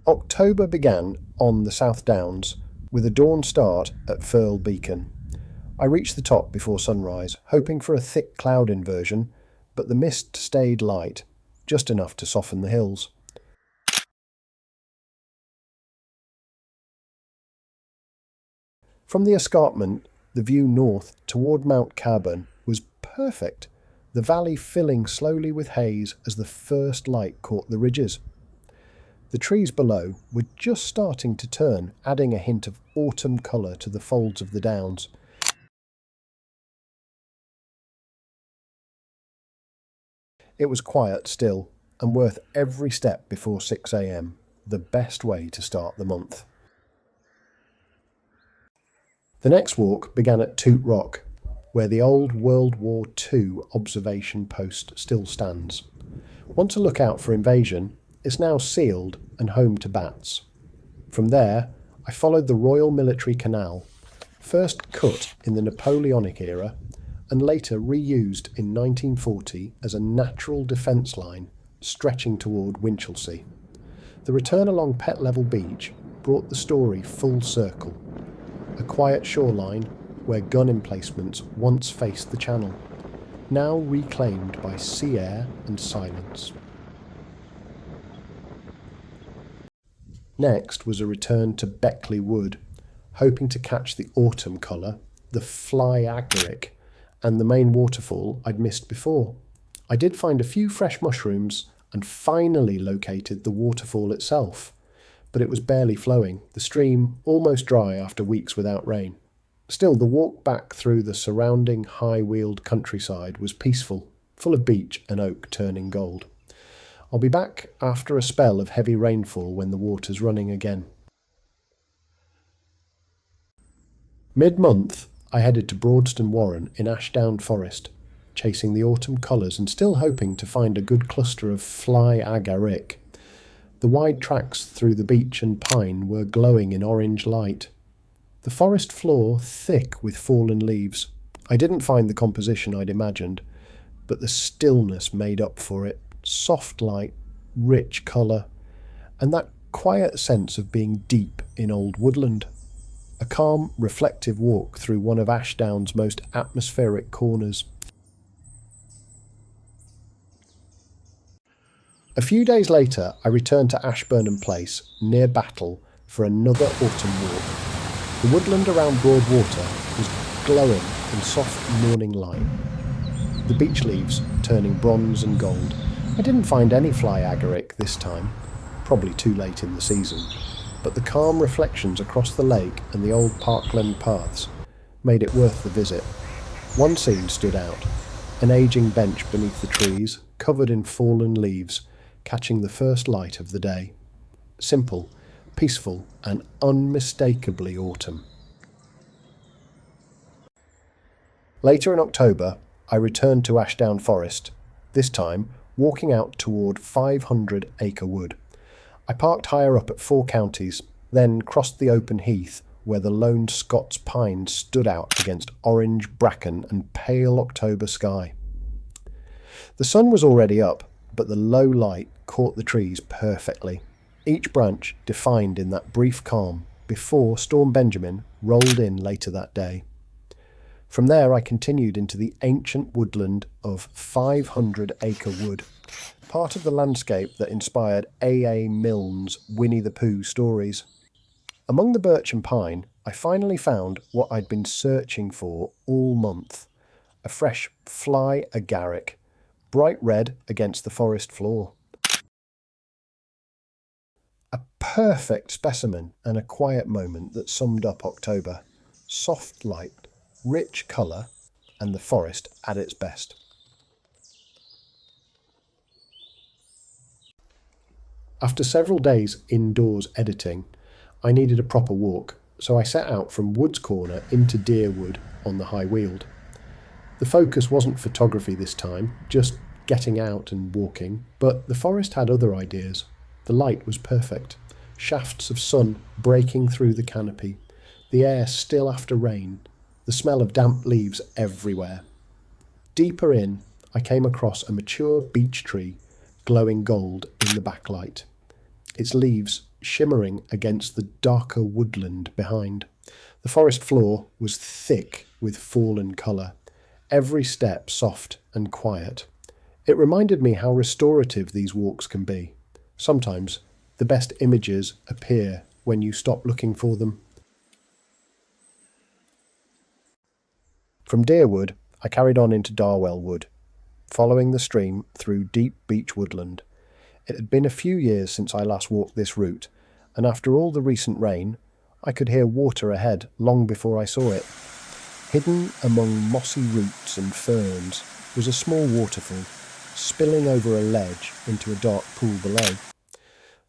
October began on the South Downs with a dawn start at Firle Beacon. I reached the top before sunrise, hoping for a thick cloud inversion, but the mist stayed light, just enough to soften the hills. From the escarpment, the view north toward Mount Caburn was perfect, the valley filling slowly with haze as the first light caught the ridges. The trees below were just starting to turn, adding a hint of autumn colour to the folds of the downs. It was quiet still, and worth every step before 6 a.m, the best way to start the month. The next walk began at Toot Rock, where the old World War II observation post still stands. Once a lookout for invasion, it's now sealed and home to bats. From there, I followed the Royal Military Canal, first cut in the Napoleonic era and later reused in 1940 as a natural defence line stretching toward Winchelsea. The return along Pett Level Beach brought the story full circle. A quiet shoreline where gun emplacements once faced the channel, now reclaimed by sea air and silence. Next was a return to Beckley Wood, hoping to catch the autumn colour, the Fly Agaric, and the main waterfall I'd missed before. I did find a few fresh mushrooms and finally located the waterfall itself, but it was barely flowing, the stream almost dry after weeks without rain. Still, the walk back through the surrounding High Weald countryside was peaceful, full of beech and oak turning gold. I'll be back after a spell of heavy rainfall when the water's running again. Mid-month, I headed to Broadstone Warren in Ashdown Forest, chasing the autumn colours and still hoping to find a good cluster of Fly Agaric. The wide tracks through the beech and pine were glowing in orange light. The forest floor thick with fallen leaves. I didn't find the composition I'd imagined, but the stillness made up for it. Soft light, rich colour, and that quiet sense of being deep in old woodland. A calm, reflective walk through one of Ashdown's most atmospheric corners. A few days later, I returned to Ashburnham Place, near Battle, for another autumn walk. The woodland around Broadwater was glowing in soft morning light, the beech leaves turning bronze and gold. I didn't find any Fly Agaric this time, probably too late in the season, but the calm reflections across the lake and the old parkland paths made it worth the visit. One scene stood out, an ageing bench beneath the trees, covered in fallen leaves, catching the first light of the day. Simple, peaceful, and unmistakably autumn. Later in October, I returned to Ashdown Forest, this time walking out toward 500 Acre Wood. I parked higher up at 4 counties, then crossed the open heath where the lone Scots pine stood out against orange bracken and pale October sky. The sun was already up, but the low light caught the trees perfectly, each branch defined in that brief calm before Storm Benjamin rolled in later that day. From there I continued into the ancient woodland of 500 Acre Wood, part of the landscape that inspired A. Milne's Winnie the Pooh stories. Among the birch and pine, I finally found what I'd been searching for all month, a fresh Fly Agaric, bright red against the forest floor. A perfect specimen and a quiet moment that summed up October. Soft light, rich colour, and the forest at its best. After several days indoors editing, I needed a proper walk, so I set out from Wood's Corner into Deerwood on the High Weald. The focus wasn't photography this time, just getting out and walking, but the forest had other ideas. The light was perfect, shafts of sun breaking through the canopy, the air still after rain, the smell of damp leaves everywhere. Deeper in, I came across a mature beech tree glowing gold in the backlight. Its leaves shimmering against the darker woodland behind. The forest floor was thick with fallen colour, every step soft and quiet. It reminded me how restorative these walks can be. Sometimes the best images appear when you stop looking for them. From Deerwood, I carried on into Darwell Wood, following the stream through deep beech woodland. It had been a few years since I last walked this route, and after all the recent rain, I could hear water ahead long before I saw it. Hidden among mossy roots and ferns was a small waterfall, spilling over a ledge into a dark pool below.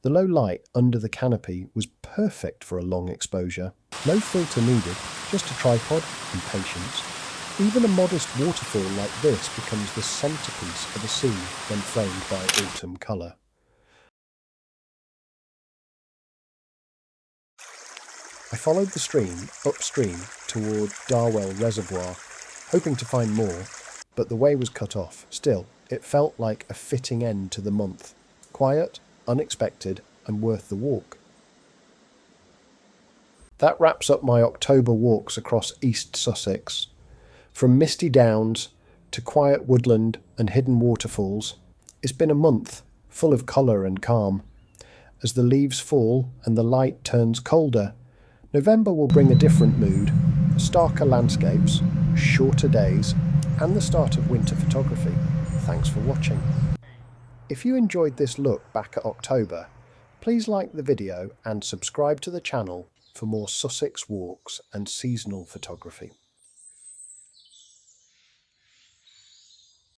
The low light under the canopy was perfect for a long exposure. No filter needed, just a tripod and patience. Even a modest waterfall like this becomes the centrepiece of a scene when framed by autumn colour. I followed the stream upstream toward Darwell Reservoir, hoping to find more, but the way was cut off. Still, it felt like a fitting end to the month. Quiet, unexpected, and worth the walk. That wraps up my October walks across East Sussex. From misty downs to quiet woodland and hidden waterfalls, it's been a month full of colour and calm. As the leaves fall and the light turns colder, November will bring a different mood, starker landscapes, shorter days, and the start of winter photography. Thanks for watching. If you enjoyed this look back at October, please like the video and subscribe to the channel for more Sussex walks and seasonal photography.